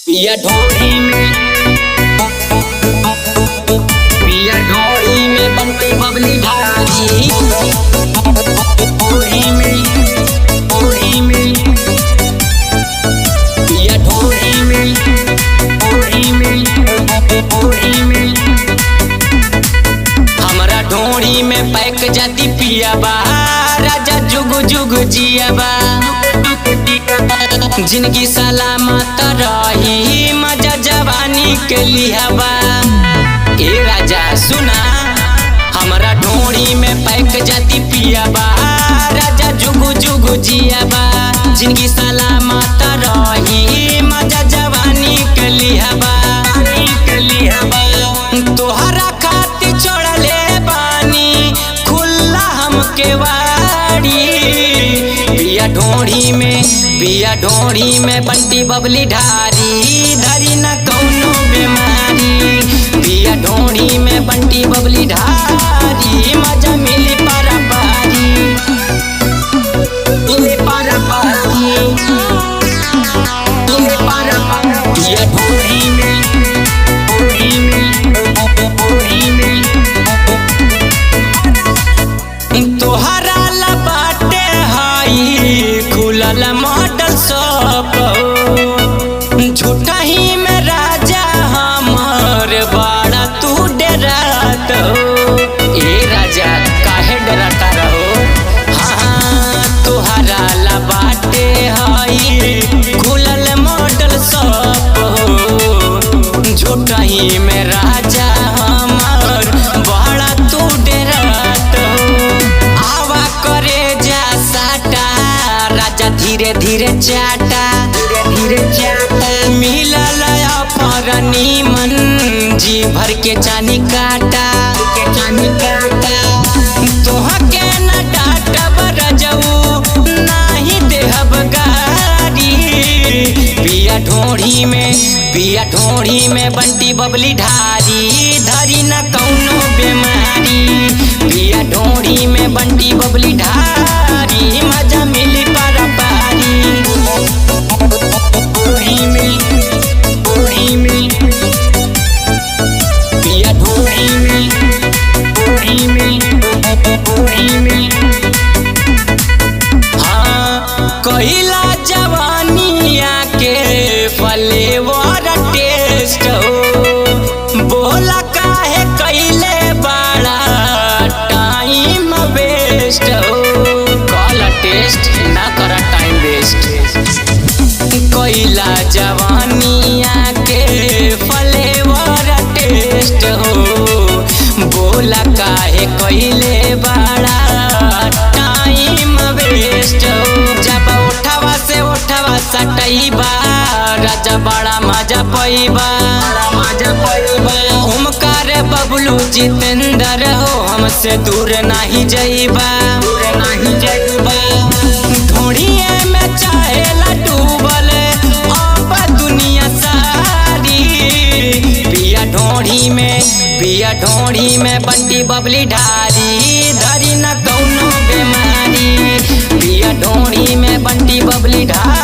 पिया ढोरी में बनते बबली ढारी ढोरी में पिया ढोरी में हमरा ढोरी में पैक जाती पिया बा राजा जुग जुग जिया बा जिंदगी सलामत रही मजा जवानी के लिहावा। ए राजा सुना हमरा ढोरी में पैक जाती पिया बा राजा जुग जुग जिया बा जिंदगी सलामत रही मजा जवानी के लिहावा। तोहरा खातिर छोड़ले बानी खुला हमके वाड़ी पिया ढोरी में बंटी बबली ढारी धरी न कौनो बीमारी पिया ढोरी में बंटी बबली ढारी मजा मिली पारा पारी पिया ढोरी में तोहरा ला बाटे हाई खुलल मॉडल शॉप झूठा ही में राजा हमर बड़ा तू डरात हो। ए राजा काहे डराता रहो हाँ तोहरा ला बाटे हाई खुलल मॉडल शॉप झूठा ही में राजा हमर बड़ा तू डरात राजा धीरे धीरे चाटा मिलल अपरनी मन जी भर के चानी काटा तोहा के न डाटब रजऊ नाही देहब गारी पिया ढोरी में बंटी बबली ढारी धरी न कौनो बीमारी पिया ढोरी में बंटी बबली ढारी मजा मिली पारा पारी पिया ढोरी में हाँ कहिला जवानिया के फ्लेवर टेस्ट हो बोला काहे कइले बड़ा टाइम वेस्ट हो कॉल टेस्ट ना करा टाइम वेस्ट कइला जवानिया के फ्लेवर टेस्ट हो बोला काहे कइले बड़ा टाइम वेस्ट हो जब उठवा से उठवा सटइबा राजा बड़ा मजा पइबा ओमकार बबलू जितेंद्र हो हमसे दूर नहीं जइबा ढोड़िए में चाहे डूबल अब दुनिया सारी पिया ढोड़ी में बंटी बबली ढारी धरी न कौनो बीमारी पिया ढोड़ी में बंटी बबली ढारी।